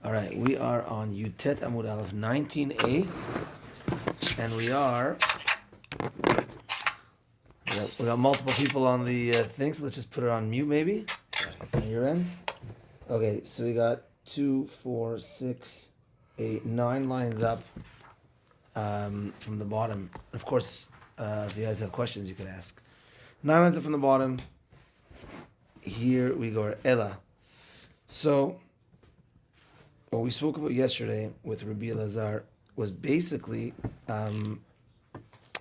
All right, we are on Yutet Amud Aleph 19a, and we got multiple people on the thing, so let's just put it on mute maybe. On your end. Okay, so we got 2, 4, 6, 8, 9 lines up from the bottom. Of course, if you guys have questions, you could ask. 9 lines up from the bottom. Here we go, Ella. So, what we spoke about yesterday with Rabbi Elazar was basically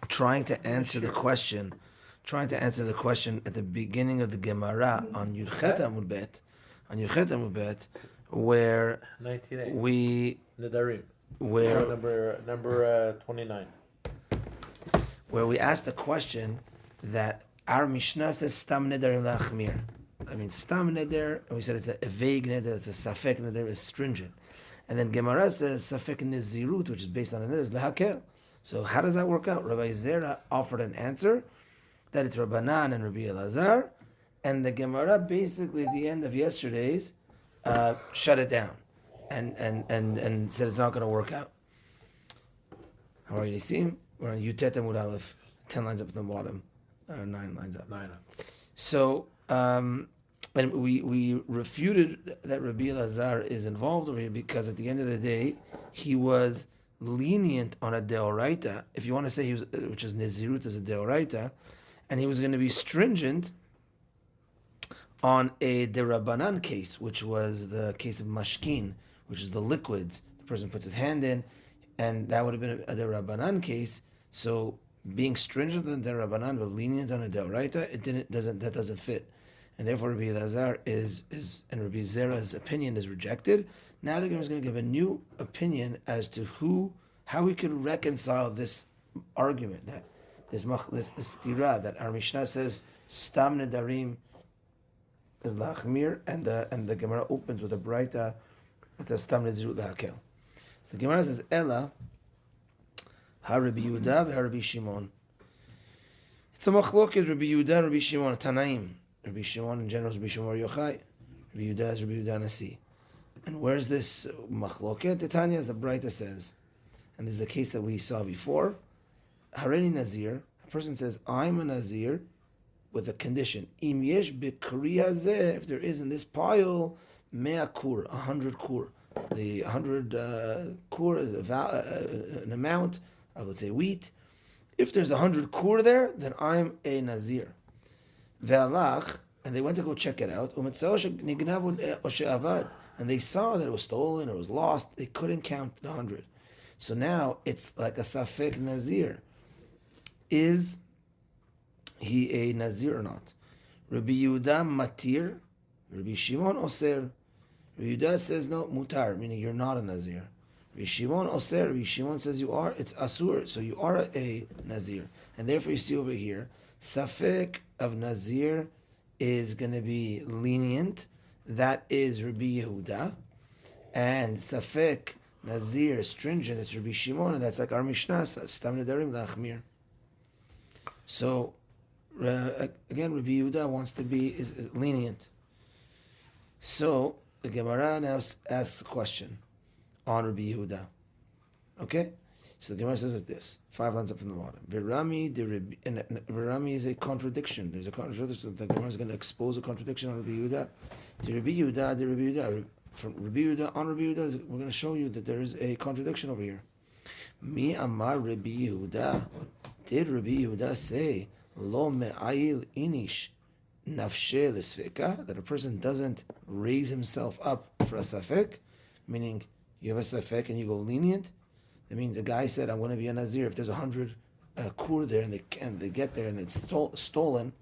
trying to answer the question at the beginning of the Gemara on Yudchet Amud Bet, where 19A. we Nedarim. where Number 29. where we asked the question that our Mishnah says Stam Nedarim Lachmir. I mean, Stam Neder, and we said it's a vague Neder, it's a Safek Neder, is stringent. And then Gemara says Safek Nizirut, which is based on a Neder, is Lehakel. So how does that work out? Rabbi Zera offered an answer that it's Rabbanan and Rabbi Elazar, and the Gemara basically at the end of yesterday's shut it down and said it's not going to work out. How are you, Nisim? We're on Yutet Amud Aleph, 10 lines up at the bottom, 9 lines up. 9. So, and we refuted that Rabbi Elazar is involved over here because at the end of the day, he was lenient on a deoraita. If you want to say he was, which is Nezirut as a deoraita, and he was going to be stringent on a derabanan case, which was the case of mashkin, which is the liquids. The person puts his hand in, and that would have been a derabanan case. So being stringent on derabanan but lenient on a deoraita, that doesn't fit, and therefore Rabbi Elazar and Rabbi Zera's opinion is rejected. Now the Gemara is going to give a new opinion as to how we could reconcile this argument, that this stira, that our Mishnah says Stam Nedarim is Lachmir, and the Gemara opens with a Braita that says Stam Nezirut Lahakel. So the Gemara says Ella Ha Rabbi Yehuda v'ha Rabbi Shimon. It's a machloket Rabbi Yehuda, Rabbi Shimon, Tanaim. Rabbi Shimon in general is Rabbi Shimon Bar Yochai. Rabbi Yehuda is Rabbi Yehuda Nasi. And where's this machloket? The Tanya, as the Braita says, and this is a case that we saw before. Hareni Nazir, a person says, I'm a Nazir, with a condition. Im yesh b'kri hazeh, if there is in this pile, mea kur, 100 kur. The 100 kur is an amount of, let's say, wheat. If there's 100 kur there, then I'm a Nazir. Ve'alach, and they went to go check it out. And they saw that it was stolen or it was lost. They couldn't count the 100. So now it's like a Safek Nazir. Is he a Nazir or not? Rabbi Yehuda Matir, Rabbi Shimon Oser. Rabbi Yehuda says no, Mutar, meaning you're not a Nazir. Rabbi Shimon Oser, Rabbi Shimon says you are, it's Asur, so you are a Nazir. And therefore you see over here, Safek of Nazir is going to be lenient. That is Rabbi Yehuda. And Safek Nazir stringent, it's Rabbi Shimon, and that's like our Mishnah, Stam Nedarim Lachmir. So, again, Rabbi Yehuda wants to be is lenient. So, the Gemara now asks a question on Rabbi Yehuda. Okay? So the Gemara says like this, 5 lines up from the bottom. Virami is a contradiction. There's a contradiction. The Gemara is going to expose a contradiction on Rabbi Yehuda. From Rabbi Yehuda on Rabbi Yehuda, we're going to show you that there is a contradiction over here. Mi amar Rabbi Yehuda. Did Rabbi Yehuda say, Lo me'ayil inish nafshe l'sfeka, that a person doesn't raise himself up for a safek, meaning you have a safek and you go lenient? That means the guy said, I'm going to be a Nazir. If there's 100 kur there and they get there and it's stolen,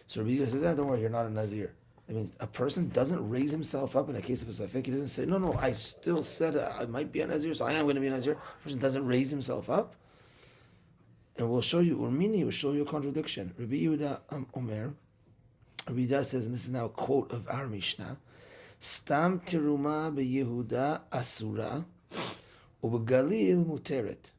so Rabbi Yehuda says, don't worry, you're not a Nazir. That means a person doesn't raise himself up in a case of a safek. He doesn't say, no, I still said I might be a Nazir, so I am going to be a Nazir. A person doesn't raise himself up. And we'll show you, Urmini will show you a contradiction. Rabbi Yehuda Omer, Rabbi Yehuda says, and this is now a quote of our Mishnah, Stam tiruma beYehuda asura, ubegalil muteret.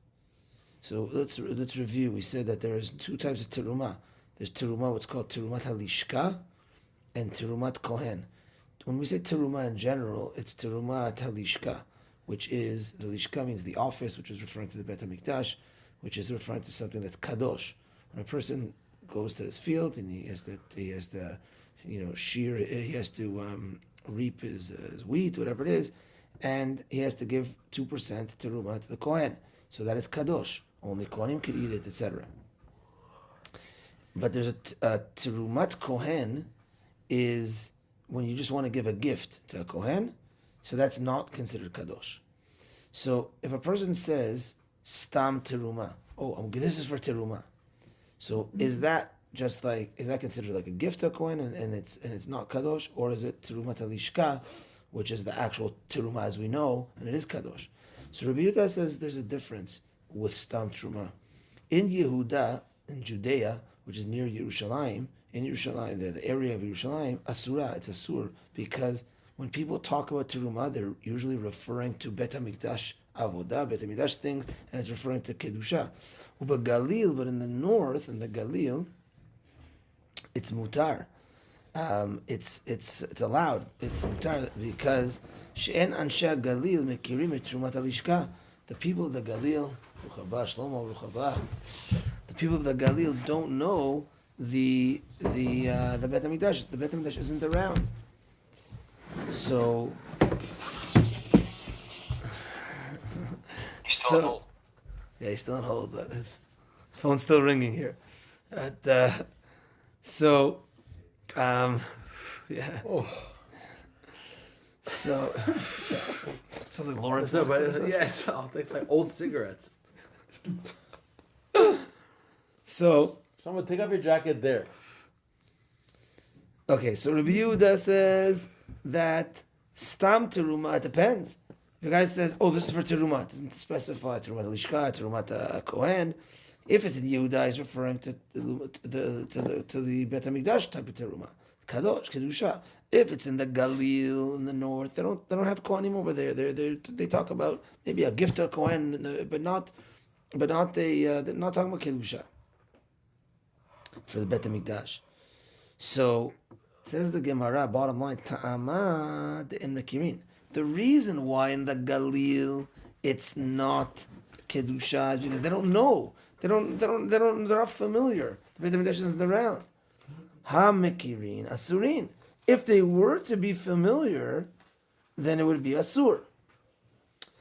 So let's review. We said that there is 2 types of tiruma. There's tiruma, what's called tirumat halishka, and tirumat kohen. when we say teruma in general, it's teruma talishka, which is the lishka means the office, which is referring to the Bet Hamikdash, which is referring to something that's kadosh. When a person goes to his field and he has to, shear, he has to reap his wheat, whatever it is, and he has to give 2% teruma to the kohen. So that is kadosh. Only kohanim can eat it, etc. But there's a terumat kohen is when you just want to give a gift to a kohen, so that's not considered kadosh. So if a person says stam teruma, this is for teruma, so is that considered like a gift to a kohen and it's not kadosh, or is it teruma talishka, which is the actual teruma as we know, and it is kadosh? So Rabbi Yehuda says there's a difference with stam teruma. In Yehuda, in Judea, which is near Yerushalayim, in Yerushalayim, the area of Yerushalayim, asura, it's asur, because when people talk about teruma, they're usually referring to Bet HaMikdash avodah, Bet HaMikdash things, and it's referring to kedusha. But Galil, but in the north, in the Galil, it's mutar. It's allowed. It's mutar because she'en anshe Galil mekirim et terumat alishka. The people of the Galil, Ruch haba, Shlomo, Ruch haba, the people of the Galil don't know the Bet Hamikdash. The Bet Hamikdash isn't around. So He's still on hold. Yeah, he's still on hold. But his phone's still ringing here. Yeah. Oh. So sounds like Lawrence. No, but it's like old cigarettes. So Someone take off your jacket there. okay, so Rabbi Yehuda says that stam teruma, it depends. If the guy says, this is for teruma, it doesn't specify terumat lishka, terumat kohen. If it's in Yehuda, he's referring to the Bet Hamikdash type of teruma, kadosh, kedusha. If it's in the Galil in the north, they don't have kohanim over there. They talk about maybe a gift to a kohen, but not they're not talking about kedusha for the Bet Hamikdash. So says the Gemara, bottom line, ta'ama de'en mekirin. The reason why in the Galil it's not kedusha is because they don't know. They're not familiar. The Bet Hamikdash isn't around. Ha mekirin asurin. If they were to be familiar, then it would be asur.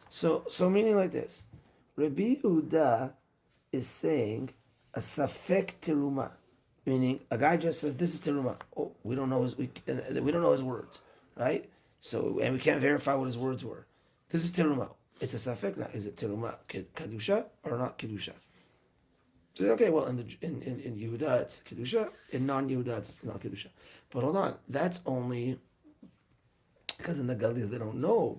So meaning like this, Rabbi Yehuda is saying a safek teruma, meaning a guy just says this is teruma. We don't know his words, right? So and we can't verify what his words were. This is teruma. It's a safek now. Is it teruma kedusha or not kedusha? So okay, well in Yehuda it's kedusha, in non-Yehuda it's not kedusha. But hold on, that's only because in the Galil they don't know.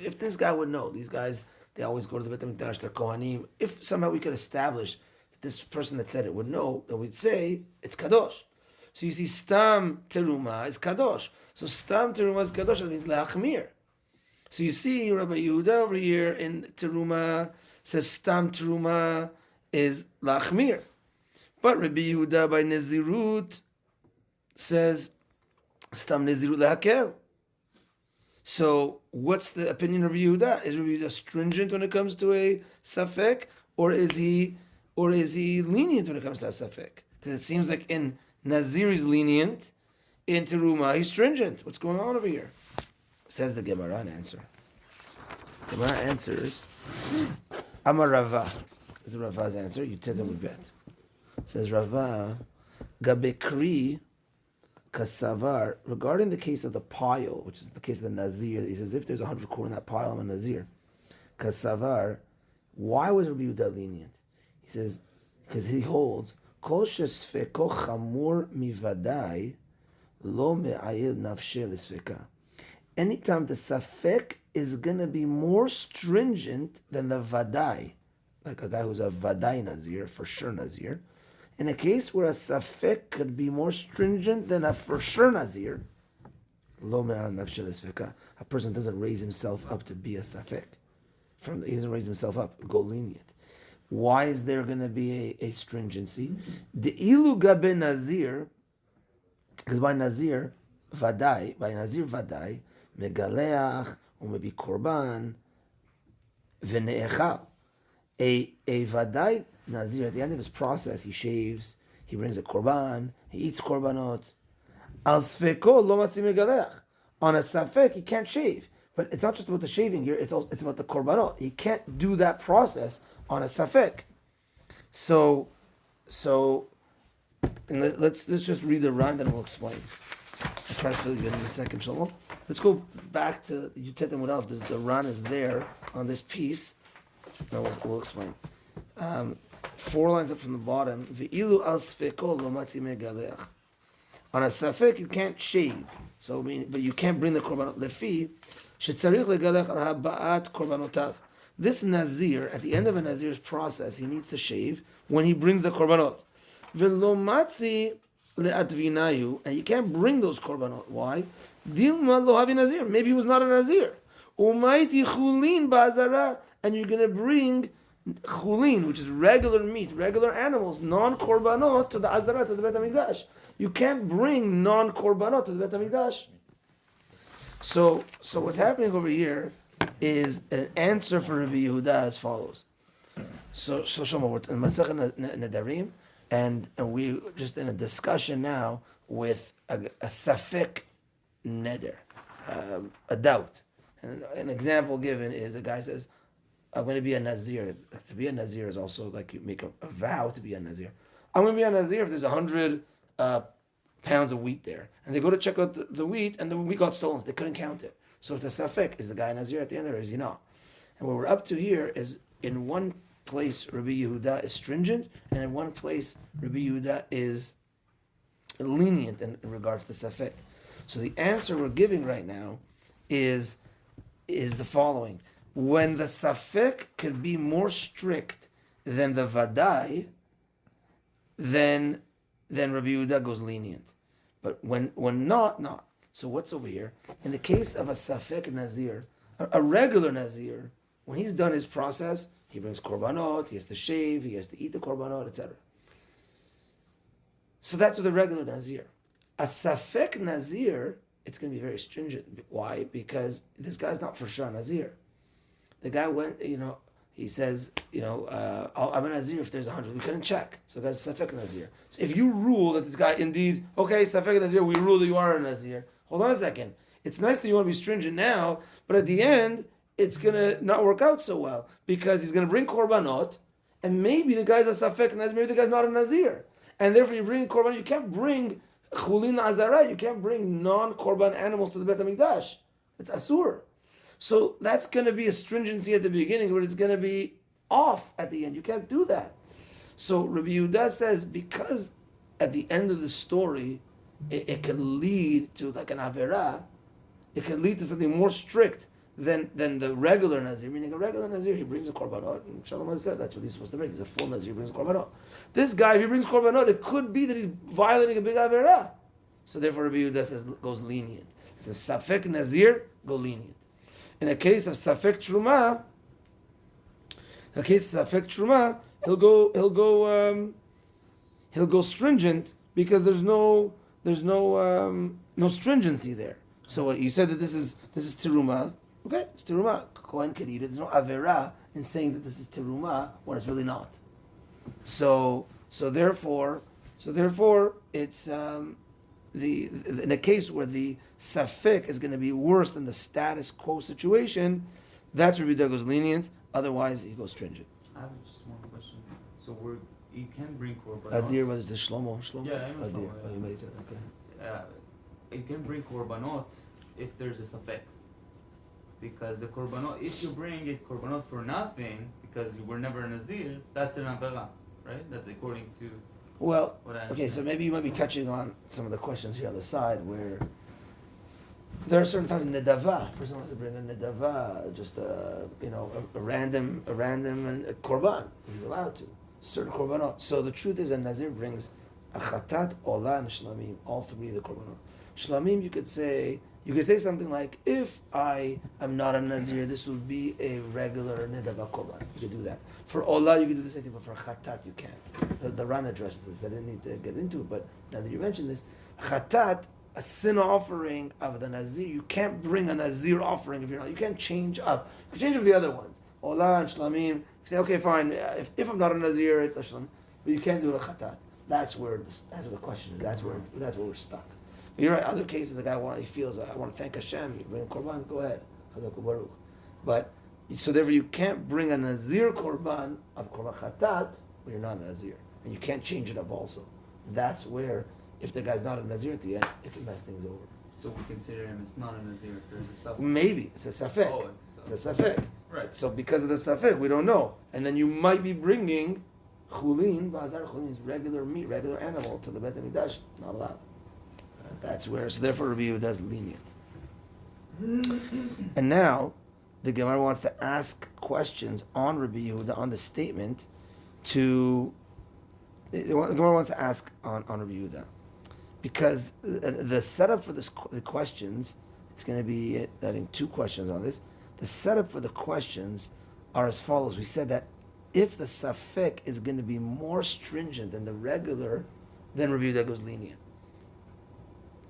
If this guy would know, these guys they always go to the Bet Hamikdash, they're kohanim. If somehow we could establish that this person that said it would know, then we'd say it's kadosh. So you see, stam teruma is kadosh. So stam teruma is kadosh. That means leachmir. So you see, Rabbi Yehuda over here in teruma says stam teruma is lachmir, but Rabbi Yehuda by Nezirut says stam Nezirut lehakel. So what's the opinion of Rabbi Yehuda? Is Rabbi Yehuda stringent when it comes to a safek, or is he lenient when it comes to a safek? Because it seems like in Nazir he's lenient, in teruma he's stringent. What's going on over here? Says the Gemara answer. Gemara answers, Amar Rava. This is Rava's answer. You tell them with bet. Says Rava, Gabekri Kasavar, regarding the case of the pile, which is the case of the Nazir, he says if there's 100 korban in that pile, I'm a Nazir. Kasavar, why was Rabbi Yehuda lenient? He says, because he holds, Kol shesfeko chamur mivadai lo me'ayil nafshe l'sfeka. Anytime the safek is going to be more stringent than the vadai, like a guy who's a vadai Nazir, for sure Nazir, in a case where a safek could be more stringent than a for sure Nazir, lo me'al nafshel esfeka, a person doesn't raise himself up to be a safek. He doesn't raise himself up, go lenient. Why is there going to be a stringency? The ilu gabe Nazir, because by Nazir, vadai, by Nazir vadai, megaleach, umebi korban, v'ne'echal. A vadai Nazir, at the end of his process, he shaves, he brings a korban, he eats korbanot. Al sfeko lo matzi megaleach. On a safek, he can't shave. But it's not just about the shaving here, it's about the korbanot. He can't do that process on a safek. So and let's just read the Ran, then we'll explain. I'll try to fill you in a second, Shalom. Let's go back to Yutet and Murav. The Ran is there on this piece. Now we'll explain. 4 lines up from the bottom. Ve'ilu al sfeko lo matzi megaleach. On a safek, you can't shave. So, but you can't bring the korbanot. Lefi shetzarich legalech al haba'at korbanotav. This Nazir, at the end of a Nazir's process, he needs to shave when he brings the korbanot. V'lo matzi le'atvinayu, and you can't bring those korbanot. Why? Dilma lo havi Nazir. Maybe he was not a Nazir. Umayti chulin ba'azara, and you're going to bring chulin, which is regular meat, regular animals, non-korbanot, to the azara, to the Bet HaMikdash. You can't bring non-korbanot to the Bet HaMikdash. So what's happening over here is an answer for Rabbi Yehuda as follows. So Shlomo, we're in Masechet Nedarim, and we're just in a discussion now with a safek neder, a doubt. And an example given is a guy says, I'm going to be a Nazir. To be a Nazir is also like you make a vow to be a Nazir. I'm going to be a Nazir if there's 100 pounds of wheat there. And they go to check out the wheat, and the wheat got stolen. They couldn't count it. So it's a safek. Is the guy a Nazir at the end, or is he not? And what we're up to here is, in one place, Rabbi Yehuda is stringent, and in one place, Rabbi Yehuda is lenient in regards to safek. So the answer we're giving right now is the following. When the safek could be more strict than the vadai, then Rabbi Yehuda goes lenient. But when not. So what's over here? In the case of a safek nazir, a regular nazir, when he's done his process, he brings korbanot, he has to shave, he has to eat the korbanot, etc. So that's with a regular nazir. A safek nazir, it's going to be very stringent. Why? Because this guy's not for sure nazir. The guy went, he says, I'm a Nazir if there's 100. We couldn't check. So the guy's Safek Nazir. So if you rule that this guy indeed, okay, Safek Nazir, we rule that you are a Nazir. Hold on a second. It's nice that you want to be stringent now, but at the end, it's going to not work out so well because he's going to bring Korbanot, and maybe the guy's a Safek Nazir, maybe the guy's not a Nazir. And therefore you bring Korban, you can't bring Chulin Azara, you can't bring non-Korban animals to the Bet HaMikdash. It's Asur. So that's going to be a stringency at the beginning, but it's going to be off at the end. You can't do that. So Rabbi Yehuda says, because at the end of the story, it could lead to like an Averah, it could lead to something more strict than the regular Nazir. Meaning a regular Nazir, he brings a korbanot, and Shalom said that's what he's supposed to bring. He's a full Nazir, he brings a korbanot. This guy, if he brings korbanot, it could be that he's violating a big Averah. So therefore Rabbi Yehuda says, goes lenient. It's a Safek Nazir, go lenient. In a case of Safek Truma, he'll go stringent because there's no stringency there. So you said that this is Tiruma. Okay, it's Tiruma. Kohen can eat it. There's no Avera in saying that this is Tiruma when it's really not. So therefore it's in a case where the safek is going to be worse than the status quo situation, that's where Rabbi goes lenient. Otherwise, he goes stringent. I have just one question. So you can bring korbanot. Adir, whether it's a Shlomo. Yeah, I know Adir. Shlomo. Oh, you made it. Okay. You can bring korbanot if there's a safek. Because the korbanot, if you bring it korbanot for nothing, because you were never a Nazir, that's an avera, right? That's according to. Well, okay, so maybe you might be touching on some of the questions here on the side where there are certain times in nedava. For someone to bring a nedava, just a random korban, he's allowed to certain korbanot. So the truth is, a Nazir brings a chatat, olah, and shlamim, all three of the korbanot. Shlamim, you could say something like, if I am not a Nazir, this would be a regular nedava korban. You could do that. For olah, you could do the same thing, but for chatat, you can't. The Ran addresses this. I didn't need to get into it, but now that you mentioned this, chatat, a sin offering of the Nazir. You can't bring a Nazir offering if you're not. You can't change up. You can change up the other ones. Olah and Shlamim. You say, okay, fine. If I'm not a Nazir, it's a Shlamim. But you can't do a Khatat. That's where the question is. That's where we're stuck. But you're right. Other cases, the guy he feels, I want to thank Hashem. You bring a korban, go ahead. Chazak Baruch. But so therefore, you can't bring a Nazir korban of korban Khatat when you're not a Nazir, and you can't change it up also. That's where, if the guy's not a Nazir at the end, it can mess things over. So we consider him as not a Nazir if there's a safek. Maybe it's a safek. Oh, it's a safek. Right. So because of the safek, we don't know, and then you might be bringing chulin, bazar chulin is regular meat, regular animal to the Beit Hamikdash. Not allowed. That's where. So therefore, Rabbi Yehuda is lenient. And now, the Gemara wants to ask questions on Rabbi Yehuda on the statement. The Gemara wants to ask on Rabbi Yehuda, because the setup for the questions, it's going to be, I think, 2 questions on this. The setup for the questions are as follows. We said that if the safek is going to be more stringent than the regular, then Rabbi Yehuda goes lenient.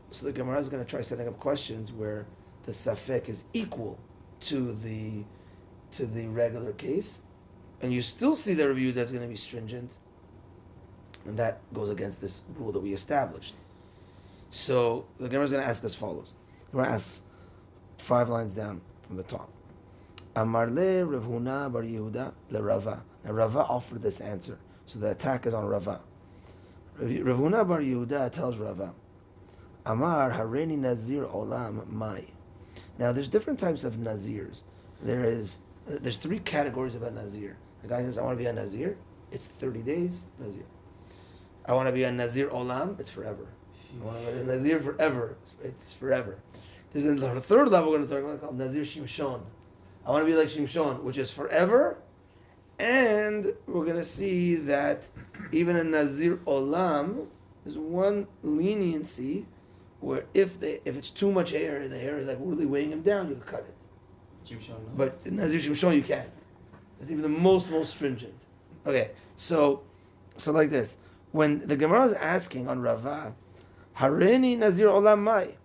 So the Gemara is going to try setting up questions where the safek is equal to the regular case, and you still see that Rabbi Yehuda is going to be stringent, and that goes against this rule that we established. So the Gemara is going to ask as follows. The Gemara asks 5 lines down from the top. Amar le Rav Huna bar Yehuda le Rava. Now Rava offered this answer, so the attack is on Rava. Rav Huna bar Yehuda tells Rava, Amar hareni nazir olam mai. Now there's different types of nazirs. There's 3 categories of a nazir. The guy says, I want to be a nazir. It's 30 days, nazir. I want to be a nazir olam. It's forever. I want to be a nazir forever. It's forever. There's a 3rd level we're going to talk about called nazir shimshon. I want to be like Shimshon, which is forever, and we're going to see that even in Nazir Olam, there's one leniency where if it's too much hair, the hair is like really weighing him down, you can cut it. Shimshon, no? But in Nazir Shimshon, you can't. It's even the most stringent. Okay, so like this. When the Gemara is asking on Rava, Hareni Nazir Olam Mai,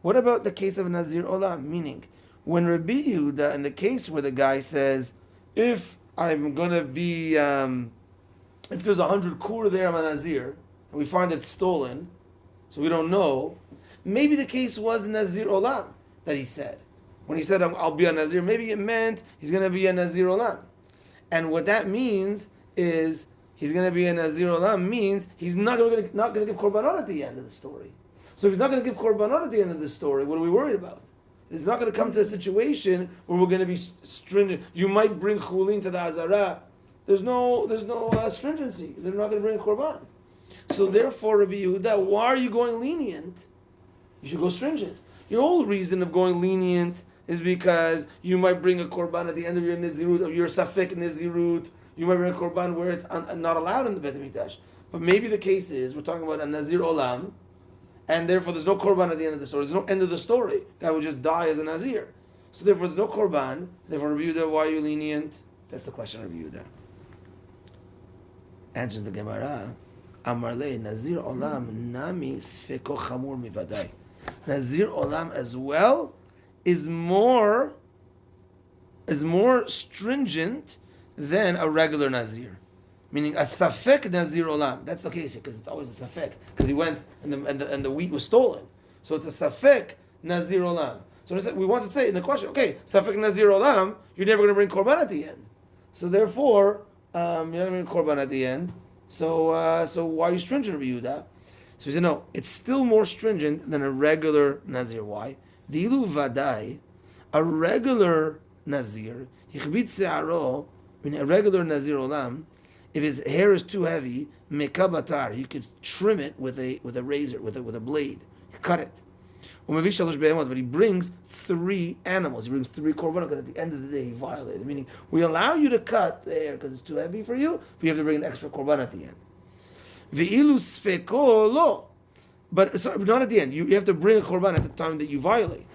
what about the case of Nazir Olam? Meaning, when Rabbi Yehuda, in the case where the guy says, if I'm going to be, if there's 100 kur there, I'm a Nazir, and we find it's stolen, so we don't know, maybe the case was Nazir Olam that he said. When he said, I'll be a Nazir, maybe it meant he's going to be a Nazir Olam. And what that means is, he's going to be a Nazir Olam means he's not going to give Korbanot at the end of the story. So if he's not going to give Korbanot at the end of the story, what are we worried about? It's not going to come to a situation where we're going to be stringent. You might bring chulin to the Azara. There's no stringency. They're not going to bring a korban. So therefore, Rabbi Yehuda, why are you going lenient? You should go stringent. Your whole reason of going lenient is because you might bring a korban at the end of your nizirut, of your safek nizirut. You might bring a korban where it's not allowed in the Beit Hamikdash. But maybe the case is, we're talking about a Nazir Olam, and therefore there's no korban at the end of the story. There's no end of the story. Guy would just die as a Nazir. So therefore there's no korban. Therefore, Rabbi Yehuda, why are you lenient? That's the question of Rabbi Yehuda. Answers the Gemara. Amar le Nazir Olam nami sfeko chamur mivadai. Nazir Olam as well is more stringent than a regular Nazir. Meaning a safek Nazir Olam. That's the case here, because it's always a safek. Because he went and the wheat was stolen. So it's a safek Nazir Olam. So we want to say in the question, okay, safek Nazir Olam, you're never going to bring korban at the end. So therefore, you're not going to bring korban at the end. So why are you stringent, Rabbi Yehuda? So he said, no, it's still more stringent than a regular Nazir. Why? Dilu vadai, a regular Nazir, yichbit se'aro, meaning a regular Nazir Olam, if his hair is too heavy, mekabatar, you could trim it with a razor, with a blade. You cut it. But he brings 3 animals. He brings 3 korbanot, because at the end of the day he violated. Meaning, we allow you to cut the hair because it's too heavy for you, but you have to bring an extra korban at the end. Ve'ilu sfeko lo. But sorry, not at the end. You have to bring a korban at the time that you violate.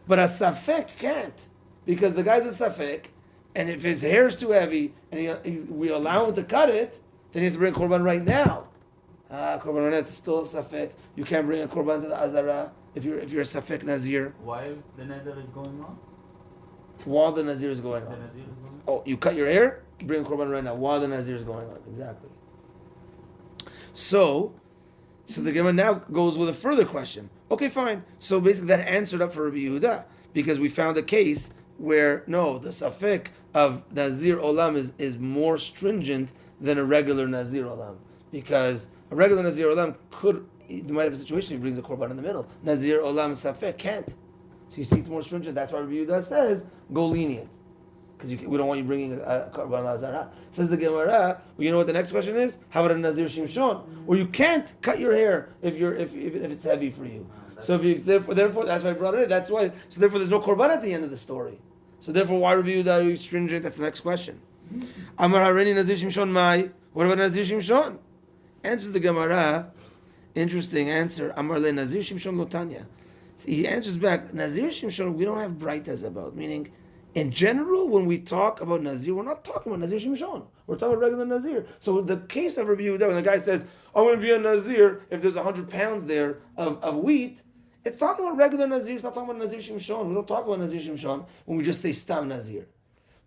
But a safek can't, because the guy's a safek, and if his hair is too heavy and we allow him to cut it, then he has to bring a korban right now. Korban right now, it's still a safek. You can't bring a korban to the Azara if you're a Safek Nazir, While the Neder is going on? while the Nazir is going The on. Nazir is going on? Oh, you cut your hair, bring a korban right now while the Nazir is going on. Exactly. So the Gemara now goes with a further question. Okay, fine. So basically that answered up for Rabbi Yehuda because we found a case where no, the Safek of Nazir Olam is more stringent than a regular Nazir Olam because a regular Nazir Olam you might have a situation he brings a korban in the middle. Nazir Olam Safek can't. So you see it's more stringent. That's why Rabbi Yehuda says go lenient. Because we don't want you bringing a korban lazara. Says the Gemara. Well, you know what the next question is? How about a Nazir Shimshon? Or you can't cut your hair if it's heavy for you. So if you therefore that's why I brought it in. That's why. So therefore there's no korban at the end of the story. So therefore why Rabbi Yehuda are you stringent? That's the next question. Amar Hareni Nazir Shimshon Mai. What about Nazir Shimshon? Answers the Gemara. Interesting answer. Amar le Nazir Shimshon Lotanya. He answers back. Nazir Shimshon we don't have braitas about. Meaning. In general, when we talk about Nazir, we're not talking about Nazir Shimshon. We're talking about regular Nazir. So the case of Rabbi Yehuda, when the guy says, I'm going to be a Nazir if there's 100 pounds there of wheat, it's talking about regular Nazir. It's not talking about Nazir Shimshon. We don't talk about Nazir Shimshon when we just say Stam Nazir.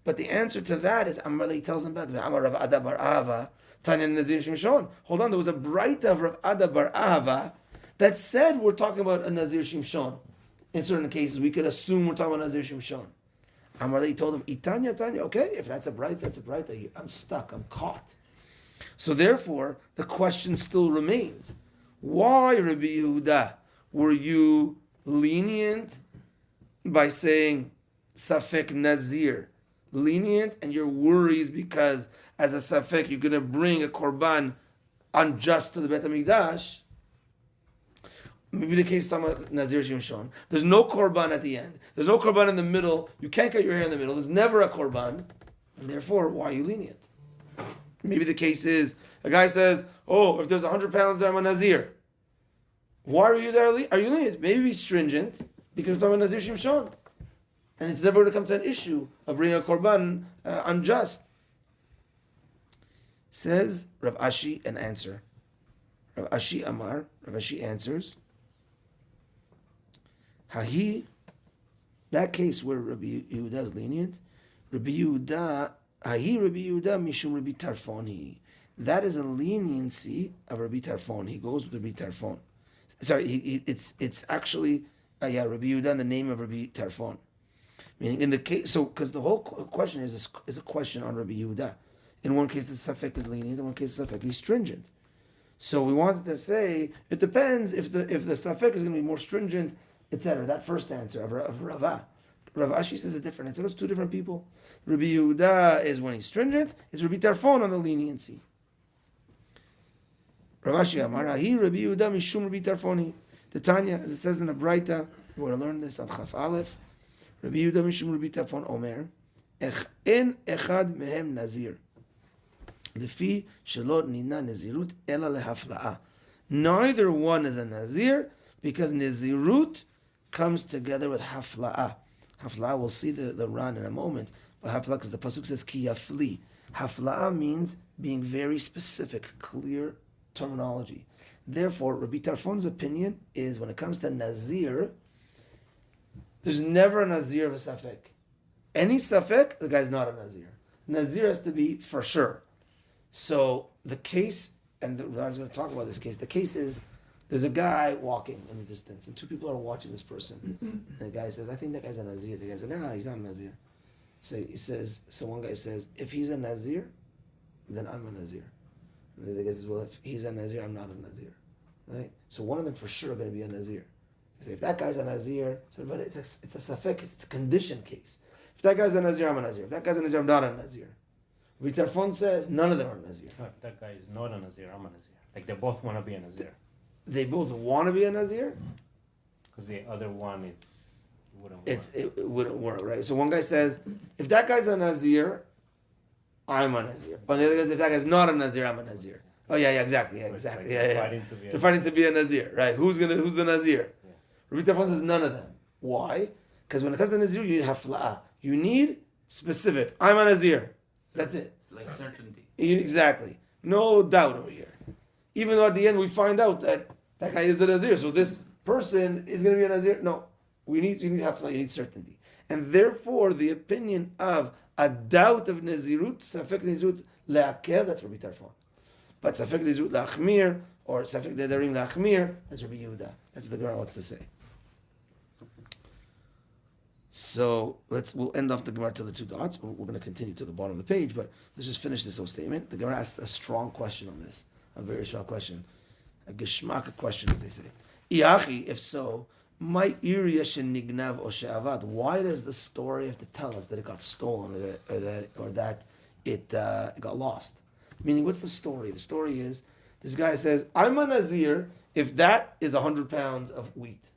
But the answer to that is, Amrali tells him back, Amar Rav Ada bar Ahava, Tanya Nazir Shimshon. Hold on, there was a bright of Rav Ada bar Ahava that said we're talking about a Nazir Shimshon. In certain cases, we could assume we're talking about Nazir Shimshon. Amarli told him, Itanya, Tanya, okay, if that's a bright, I'm stuck, I'm caught. So therefore, the question still remains. Why, Rabbi Yehuda, were you lenient by saying Safek Nazir? Lenient, and your worries because as a Safek, you're going to bring a korban unjust to the Bet HaMikdash. Maybe the case talking about Nazir Shimshon. There's no korban at the end. There's no korban in the middle. You can't cut your hair in the middle. There's never a korban. And therefore, why are you lenient? Maybe the case is, a guy says, oh, if there's 100 pounds there, I'm a Nazir. Why are you there? Are you lenient? Maybe be stringent because we're talking about Nazir Shimshon. And it's never going to come to an issue of bringing a korban unjust. Says Rav Ashi an answer. Rav Ashi Amar, Rav Ashi answers, Hahi, that case where Rabbi Yehuda is lenient, Rabbi Yehuda Mishum Rabbi Tarfoni. That is a leniency of Rabbi Tarfon. He goes with Rabbi Tarfon. Sorry, it's actually Rabbi Yehuda in the name of Rabbi Tarfon. Meaning in the case, so because the whole question is a question on Rabbi Yehuda. In one case the Safek is lenient, in one case the Safek is stringent. So we wanted to say it depends if the Safek is going to be more stringent, etc. That first answer of Rava. Rav Ashi says a different answer. Those two different people. Rabbi Yehuda is when he's stringent. It's Rabbi Tarfon on the leniency. Rav Ashi Amar, he Rabbi Yehuda mishum Rabbi Tarfoni. The Tanya, as it says in the Braita, we're going to learn this on Chaf Aleph. Rabbi Yehuda mishum Rabbi Tarfon Omer, en echad mehem nazir. Lefi shelo nina nazirut ela lehafla'a. Neither one is a nazir because nazirut comes together with hafla'a. Hafla'a, we'll see the run in a moment. But hafla'a, because the pasuk says ki yafli. Hafla'a means being very specific, clear terminology. Therefore, Rabbi Tarfon's opinion is when it comes to nazir, there's never a nazir of a safek. Any safek, the guy's not a nazir. Nazir has to be for sure. So the case, and the Ran's going to talk about this case. The case is there's a guy walking in the distance, and two people are watching this person. And the guy says, "I think that guy's a nazir." The guy says, "No, he's not a nazir." So he says, so one guy says, "If he's a nazir, then I'm a nazir." And the other guy says, "Well, if he's a nazir, I'm not a nazir." Right? So one of them for sure going to be a nazir. So if that guy's a nazir, so but it's a safek, it's a condition case. If that guy's a nazir, I'm a nazir. If that guy's a nazir, I'm not a nazir. Rabbi Tarfon says none of them are Nazir. No, if that guy is not a Nazir, I'm a Nazir. Like they both want to be a Nazir. They both want to be a Nazir? Because the other one, it wouldn't work. It wouldn't work, right? So one guy says, if that guy's a Nazir, I'm a Nazir. But the other guy says, if that guy's not a Nazir, I'm a Nazir. Oh yeah, exactly. Like They're fighting to be a Nazir, right? Who's the Nazir? Yeah. Rabbi Tarfon says none of them. Why? Because when it comes to Nazir, you need hafla'a. You need specific. I'm a Nazir. That's it. Like certainty. Exactly. No doubt over here. Even though at the end we find out that guy is a Nazir. So this person is going to be a Nazir. No, you need hafla, you need certainty. And therefore, the opinion of a doubt of Nazirut, Safek Nazirut Le'akel, that's Rabbi Tarfon. But Safek Nazirut La'achmir, or Safek Nedarim La'achmir, that's Rabbi Yehuda. That's what the Gemara wants to say. So we'll end off the Gemara to the two dots. We're going to continue to the bottom of the page, but let's just finish this whole statement. The Gemara asks a strong question on this, a very strong question, a geschmack question, as they say. Iachi, if so, my iriya shenignav o she'avad. Why does the story have to tell us that it got stolen or that it got lost? Meaning, what's the story? The story is this guy says, "I'm a nazir if that is 100 pounds of wheat,"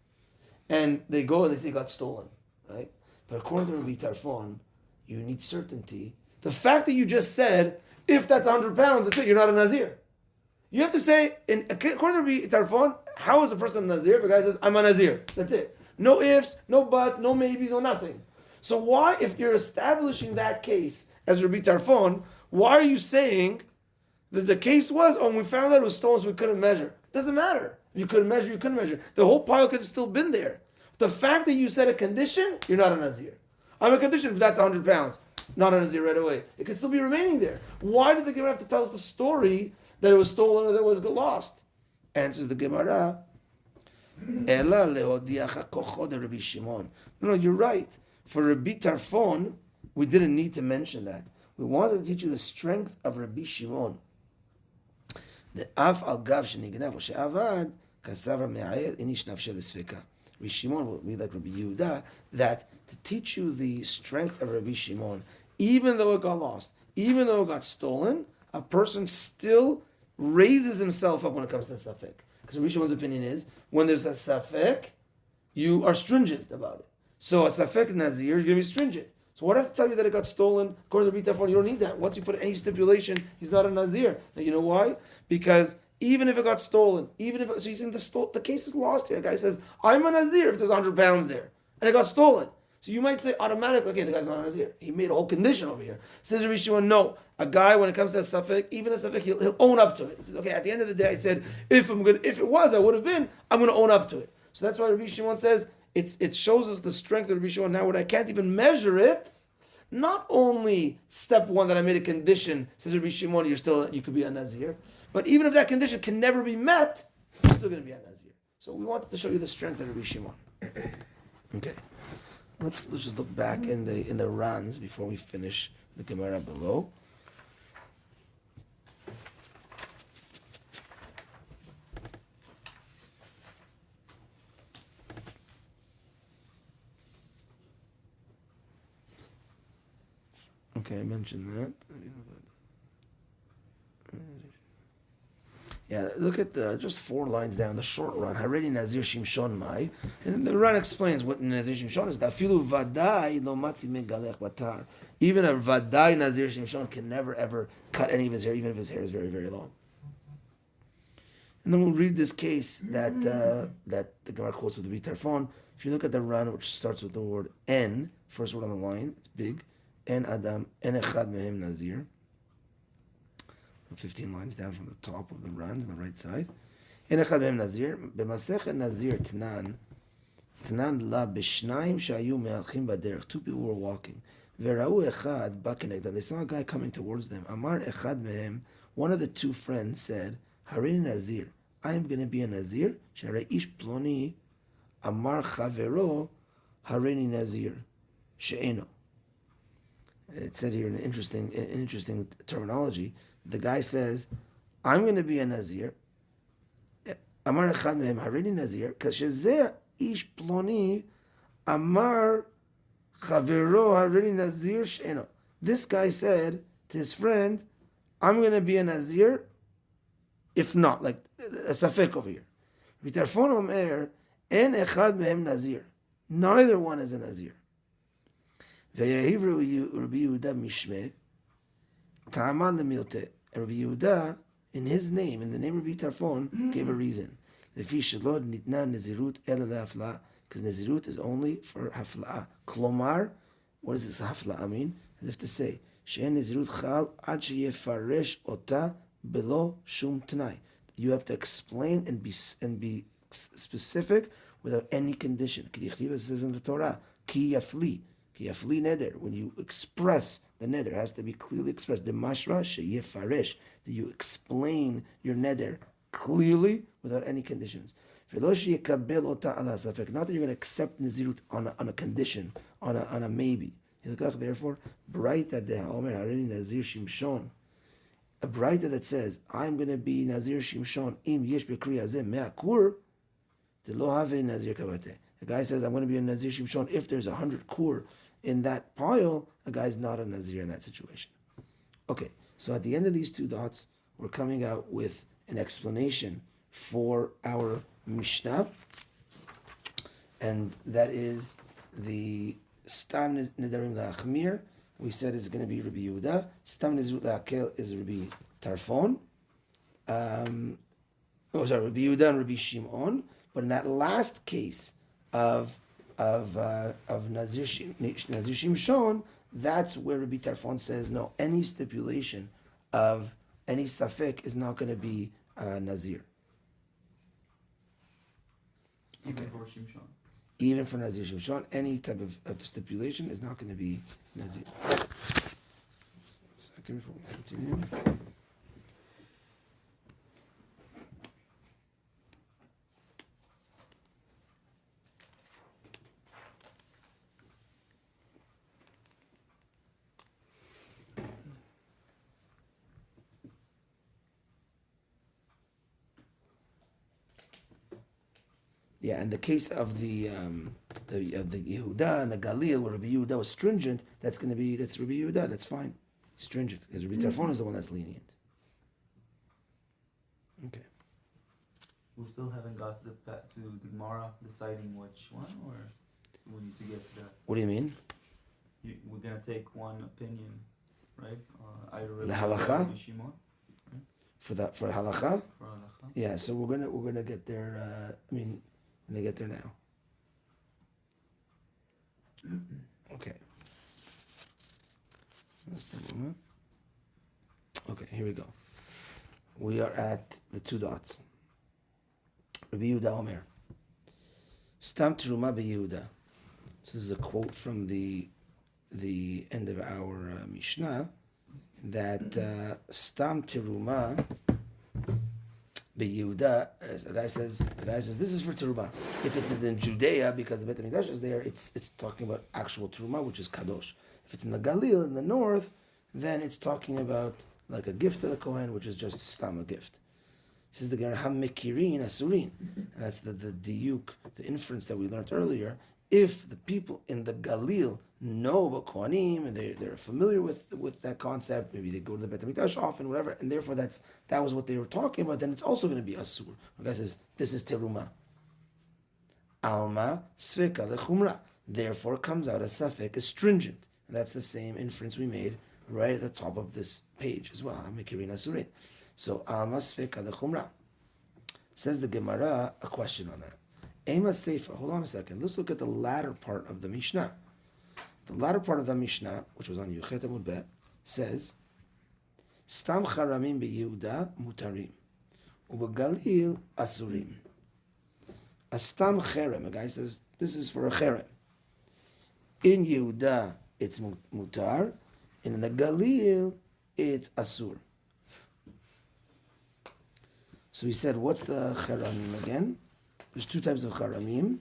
and they go and they say it got stolen. Right? But according to Rabbi Tarfon, you need certainty. The fact that you just said, if that's 100 pounds, that's it, you're not a Nazir. You have to say, according to Rabbi Tarfon, how is a person a Nazir? If a guy says, I'm a Nazir. That's it. No ifs, no buts, no maybes, no nothing. So why, if you're establishing that case as Rabbi Tarfon, why are you saying that the case was, when we found out it was stolen, so we couldn't measure? It doesn't matter. If you couldn't measure, you couldn't measure. The whole pile could have still been there. The fact that you said a condition, you're not a Nazir. I'm a condition if that's 100 pounds. Not a Nazir right away. It could still be remaining there. Why did the Gemara have to tell us the story that it was stolen or that it was lost? Answers the Gemara. Ela lehodiach hakochod Rabbi Shimon. No, you're right. For Rabbi Tarfon, we didn't need to mention that. We wanted to teach you the strength of Rabbi Shimon. The af al gav shenignav she'avad kasavar me'ayel inish nafshe l'sfeka. Rabbi Shimon will be like Rabbi Yehuda, that to teach you the strength of Rabbi Shimon, even though it got lost, even though it got stolen, a person still raises himself up when it comes to safek. Because Rabbi Shimon's opinion is, when there's a safek, you are stringent about it. So a safek nazir, you're going to be stringent. So what I have to tell you that it got stolen, according to Rabbi Tarfon, you don't need that. Once you put any stipulation, he's not a nazir. Now you know why? Because even if it got stolen, so you think the case is lost here. A guy says, I'm a Nazir if there's 100 pounds there, and it got stolen. So you might say automatically, okay, the guy's not a Nazir. He made a whole condition over here. Says Rabbi Shimon, no. A guy, when it comes to a Safek, even a Safek, he'll own up to it. He says, okay, at the end of the day, I said, if it was, I would have been, I'm going to own up to it. So that's why Rabbi Shimon says, it shows us the strength of Rabbi Shimon. Now, when I can't even measure it, not only step one that I made a condition, says Rabbi Shimon, you could be a Nazir. But even if that condition can never be met, you're still going to be a Nazir. So we wanted to show you the strength of Rabbi Shimon. Okay, let's just look back in the runs before we finish the Gemara below. Okay, I mentioned that. Yeah, look at just 4 lines down, the short run. Haredi Nazir Shimshon Mai. And the run explains what Nazir Shimshon is. Dafilu Vadai lo matzi megalech batar. Even a Vadai Nazir Shimshon can never ever cut any of his hair, even if his hair is very, very long. And then we'll read this case that the Gemara quotes with the Tarfon. If you look at the run, which starts with the word En, first word on the line, it's big. En Adam, En Echad Mehem Nazir. 15 lines down from the top of the runs on the right side. En Echad Mehem Nazir. B'masechet Nazir Tnan la b'shnayim shayu me'alchim baderech. 2 people were walking. Ve'ra'u Echad ba'kenegdan. They saw a guy coming towards them. Amar Echad Mehem. One of the 2 friends said, Harini Nazir. I am going to be a Nazir. Sharei ish ploni. Amar Chavero. Harini Nazir. She'eno. It said here an interesting terminology. The guy says, I'm going to be a Nazir. Amar echad mehem harini Nazir, kashezeh ish ploni amar chavero harini Nazir she'eno. This guy said to his friend, I'm going to be a Nazir, if not, like a safek over here. V'tarfon omer, en echad mehem Nazir. Neither one is a Nazir. V'yahiv Rabbi Yehuda mishmeh, ta'amal lemilteh. And Rabbi Yehuda, in his name, in the name of Rabbi Tarfon, gave a reason. Lefi shelod nitna nezirut ela le'hafla, because nezirut is only for hafla. Klomar, what does this hafla mean? As if to say, she'en nezirut chal ad sheyefaresh ota belo shum t'nai. You have to explain and be specific without any condition. It says in the Torah, ki yafli neder. When you express the neder, it has to be clearly expressed. The mashra sheyefaresh, that you explain your neder clearly without any conditions. Not that you're going to accept nazirut on a condition, on a maybe. Therefore, Braita de Haomer Harini Nazir Shimshon. A Braita that says, I'm going to be Nazir Shimshon im yesh bekri hazeh me'akur, de lo have Nazir kavate. A guy says, I'm going to be a Nazir Shimshon if there's 100 kur in that pile. A guy's not a Nazir in that situation. Okay, so at the end of these two dots, we're coming out with an explanation for our Mishnah, and that is the Stam Nedarim La'achmir. We said it's going to be Rabbi Yehuda. Stam Nedarim La'akel is Rabbi Tarfon. Rabbi Yehuda and Rabbi Shimon. But in that last case of Nazir Shimshon, that's where Rabbi Tarfon says no. Any stipulation of any safek is not going to be Nazir. Even for Shimshon. Even for Nazir Shimshon, any type of stipulation is not going to be Nazir. One second before we continue. Yeah, in the case of the Yehuda and the Galil, where Rabbi Yehuda was stringent, that's Rabbi Yehuda. That's fine, stringent, because Rabbi Tarfon is the one that's lenient. Okay. We still haven't got to the Gemara deciding which one, or we need to get to that. What do you mean? We're gonna take one opinion, right? Either The Rabbi halacha? Yehuda or Rabbi Shimon. For halacha? For halacha. Yeah, so we're gonna get there. We're gonna get there now. Okay. Just a moment. Okay, here we go. We are at the two dots. Rabbi Yehuda Omer. Stam teruma beYehuda. This is a quote from the end of our Mishnah, that Stam teruma beYehuda. A guy says this is for teruma. If it's in Judea, because the Bet HaMikdash is there, it's talking about actual teruma, which is kadosh. If it's in the Galil, in the north, then it's talking about like a gift to the Kohen, which is just stam, a gift. This is the Gemara Hamikirin Asurin. That's the diuk, the inference that we learned earlier. If the people in the Galil know about Kohanim and they're familiar with that concept, maybe they go to the Bet HaMikdash often, whatever, and therefore that was what they were talking about, then it's also going to be Asur. The guy says, this is Teruma. Alma Sveka Lechumra. Therefore comes out as Safek is stringent. And that's the same inference we made right at the top of this page as well. Hamikirin Asurin. So Alma Sveka Lechumra. Says the Gemara a question on that. Ema Seifa, hold on a second. Let's look at the latter part of the Mishnah. The latter part of the Mishnah, which was on Yuchet Amud Bet, says, Stam charamim beYehuda mutarim, ubeGalil asurim. A stam cherem, a guy says, this is for a cherem. In Yehuda, it's mutar, and in the Galil, it's asur. So he said, what's the charamim again? There's two types of charamim.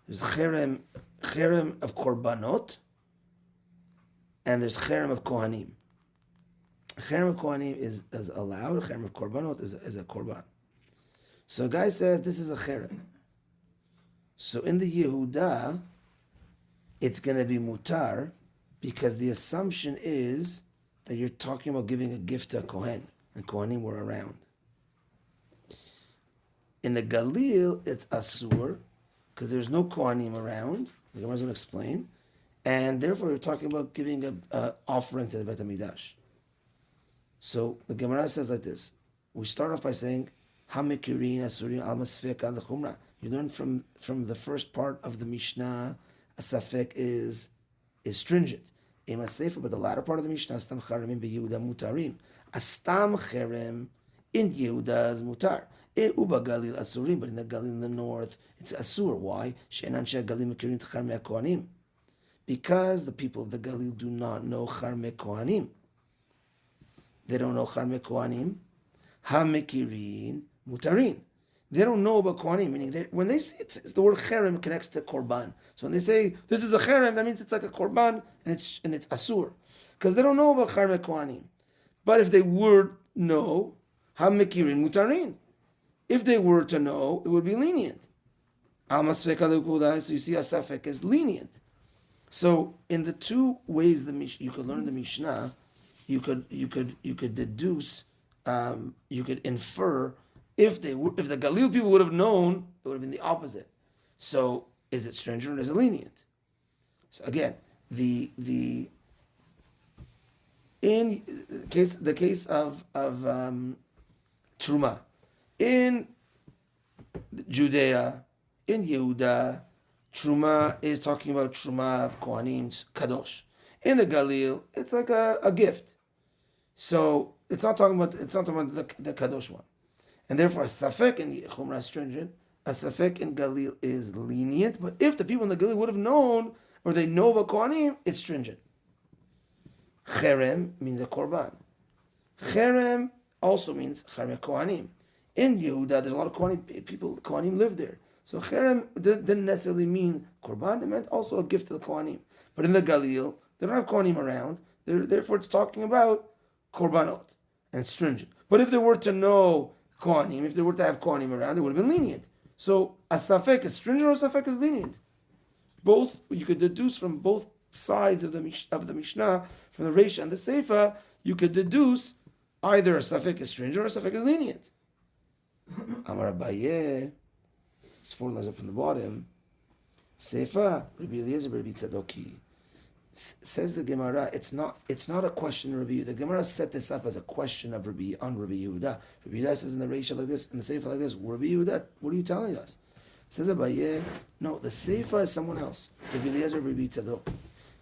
There's cherem of korbanot, and there's cherem of kohanim. Cherem of kohanim is allowed. Cherem of korbanot is a korban. So a guy says this is a cherem. So in the Yehuda, it's going to be mutar, because the assumption is that you're talking about giving a gift to a kohen, and kohanim were around. In the Galil, it's asur, because there's no kohanim around. The Gemara is going to explain, and therefore you're talking about giving an offering to the Bet HaMikdash. So the Gemara says like this: we start off by saying Hamikirin Asurin Al Masfek Al Chumra. You learn from the first part of the Mishnah, a safek is is stringent. Ema Sefer, but the latter part of the Mishnah, Stam Charamim beYehuda mutarim. A Stam Cherem in Yehuda is mutar. Uba Galil Asurim, but in the Galil in the north, it's Asur. Why? She'enan she'ah Galil mekirin t'charmei kohanim. Because the people of the Galil do not know Charmei Kohanim. They don't know Charmei Kohanim. Ha-mekirin mutarin. They don't know about Kohanim, meaning when they say it, the word Cherem connects to Korban. So when they say this is a Cherem, that means it's like a Korban and it's Asur. Because they don't know about Charmei Kohanim. But if they were know, Ha-mekirin mutarin. If they were to know, it would be lenient. So you see, Asafek is lenient. So in the two ways you could learn the Mishnah, you could deduce, you could infer. If the Galil people would have known, it would have been the opposite. So is it stringent or is it lenient? So again, the case of Truma in Judea, in Yehuda, Truma is talking about Truma of Kohanim Kadosh. In the Galil, it's like a gift. So it's not talking about the Kadosh one. And therefore, a Safek in Chumrah is stringent, a Safek in Galil is lenient. But if the people in the Galil would have known, or they know about Kohanim, it's stringent. Cherem means a Korban. Cherem also means Charmei Kohanim. In Yehuda, there's a lot of Kohanim live there. So Cherem didn't necessarily mean Korban, it meant also a gift to the Kohanim. But in the Galil, they don't have Kohanim around, therefore it's talking about Korbanot, and it's stringent. But if they were to know Kohanim, if they were to have Kohanim around, it would have been lenient. So a Safek is stringent or a Safek is lenient. Both, you could deduce from both sides of the Mishnah, from the Reisha and the Seifa, you could deduce either a Safek is stringent or a Safek is lenient. Amar Abaye, it's 4 lines up from the bottom. Seifa, Rabbi Eliezer, Rabbi Tzadoki. Says the Gemara, it's not a question of Rabbi Yehuda. The Gemara set this up as a question of Rabbi Yehuda. Rabbi Yehuda says in the Reisha like this, in the Seifa like this. Rabbi Yehuda, what are you telling us? Says Abaye, no, the Seifa is someone else. Rabbi Eliezer, Rabbi Tzadok.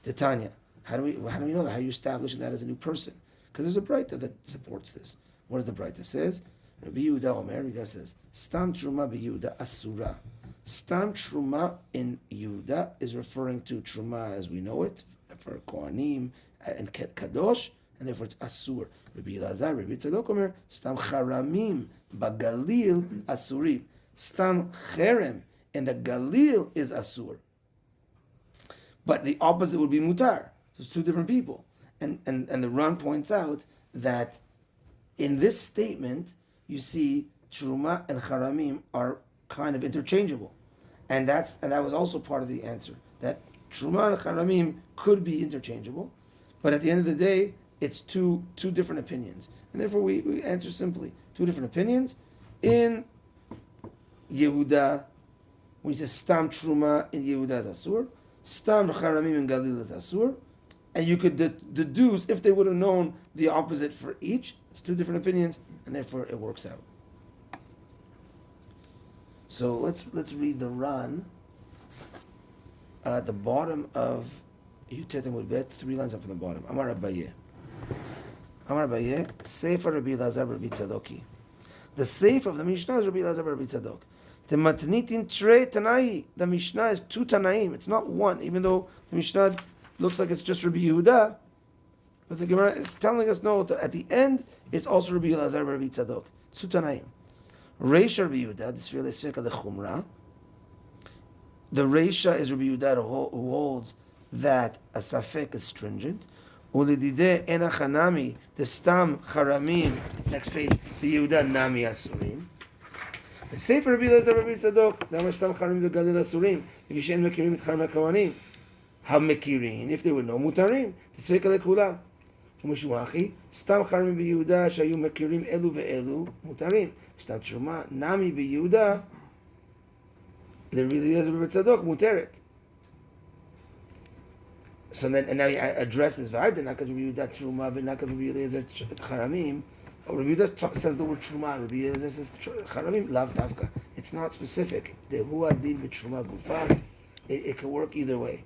Titania. How do we know that? How are you establishing that as a new person? Because there's a Braita that supports this. What does the Braita says? Rabbi Yehuda Omer, Yehuda says, Stam Truma beYehuda Asura. Stam Truma in Yehuda is referring to Truma as we know it, for Kohanim and Kadosh, and therefore it's Asur. Rabbi Elazar, Rabbi Tzadok Omer, Stam Charamim Bagalil Asurim. Stam Cherem in the Galil is Asur. But the opposite would be Mutar. So it's two different people. And the Ran points out that in this statement, you see Truma and Charamim are kind of interchangeable. And that was also part of the answer. That Truma and Charamim could be interchangeable, but at the end of the day, it's two different opinions. And therefore we answer simply. Two different opinions. In Yehuda, we say Stam Truma in Yehuda is Asur, Stam Charamim in Galil is Asur, and you could deduce, if they would have known the opposite for each, it's two different opinions, and therefore it works out. So let's read the Ran at the bottom of Yutet and Mudbet, 3 lines up from the bottom. Amar Abaye, Sefer Rabbi Elazar Rabbi Tzadoki. The Sefer of the Mishnah is Rabbi Elazar Rabbi Tzadok. The Matnitin Tre Tanai. The Mishnah is 2 Tanaim. It's not one, even though the Mishnah looks like it's just Rabbi Yehuda. But the Gemara is telling us no. At the end, it's also Rabbi Elazar Rabbi Tzadok. 2 Tanaim. Reisha Rabbi Yehuda. This is really Sefka the Chumrah. The Reisha is Rabbi Yehuda who holds that a Safek is stringent. Ulidide ena chanami the Stam Charamim. Next page. The Yehuda Nami Asurim. The Sefer Rabbi Elazar Rabbi Tzadok. Nami Stam Charamim the Galil Asurim. If you she'en mekirim et Charmei Kohanim. Ha-mekirin. If they would know mutarim. The Sefka lekula. Umishuachi. Stam Charamim beYehuda shayu mekirim elu ve'elu mutarim. Stam Truma Nami beYehuda. The Rabbi Elazar Rabbi Tzadok muteret. So then, and now he addresses V'ayden Nakad Rabbi Yehuda Truma V'Nakad Rabbi Elazar Charamim. Rabbi Yehuda says the word Truma. Rabbi Elazar says Charamim Lav Tavka. It's not specific. The Hu Adin B'Truma Gufa. It can work either way.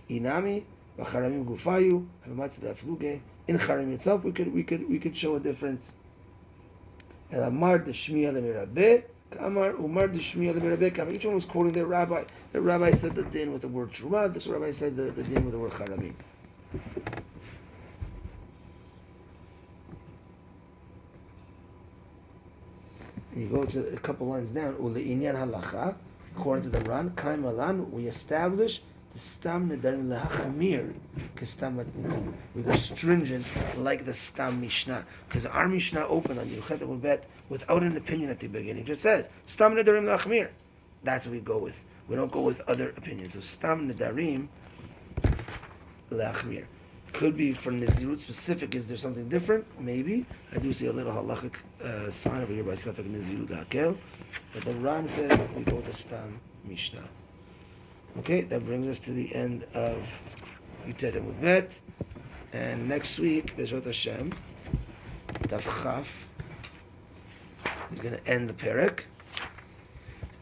Inami V'charamim gufayu, hamatzah dafluge. In charim itself, we could show a difference. El amar d'shmiya lemirabeh, kamar umar d'shmiya lemirabeh. Kamar. Each one was quoting their rabbi. The rabbi said the din with the word truma. This rabbi said the din with the word charamim. And you go to a couple lines down. Ule'inyan halacha, according to the Ran, kaim alan, we establish the stam nedarim lehachmir kestam matnitim. We go stringent like the stam mishnah, because our mishnah opened on Yuchet Ubet without an opinion at the beginning. It just says stam nedarim lehachmir. That's what we go with. We don't go with other opinions. So stam nedarim lehachmir. Could be for Nizirut specific. Is there something different? Maybe. I do see a little halachic sign over here by Sefek Nizirut Hakel. But the Ram says we go to Stam Mishnah. Okay, that brings us to the end of Yutet Amud. And next week, Bezrat Hashem, Daf Chaf is going to end the Perek.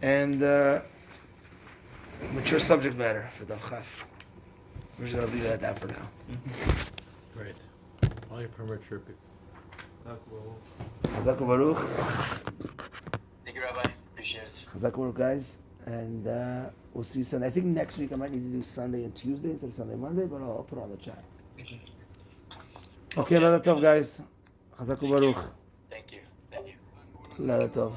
And mature subject matter for Daf Chaf. We're just going to leave it at that for now. Great. All your from Richard. Chazak Baruch. Thank you, Rabbi. Appreciate it. Chazak Baruch, guys. And we'll see you Sunday. I think next week I might need to do Sunday and Tuesday instead of Sunday and Monday, but I'll put it on the chat. Okay, Lala Tov, guys. Chazak Baruch. Thank you. Thank you. Lala Tov.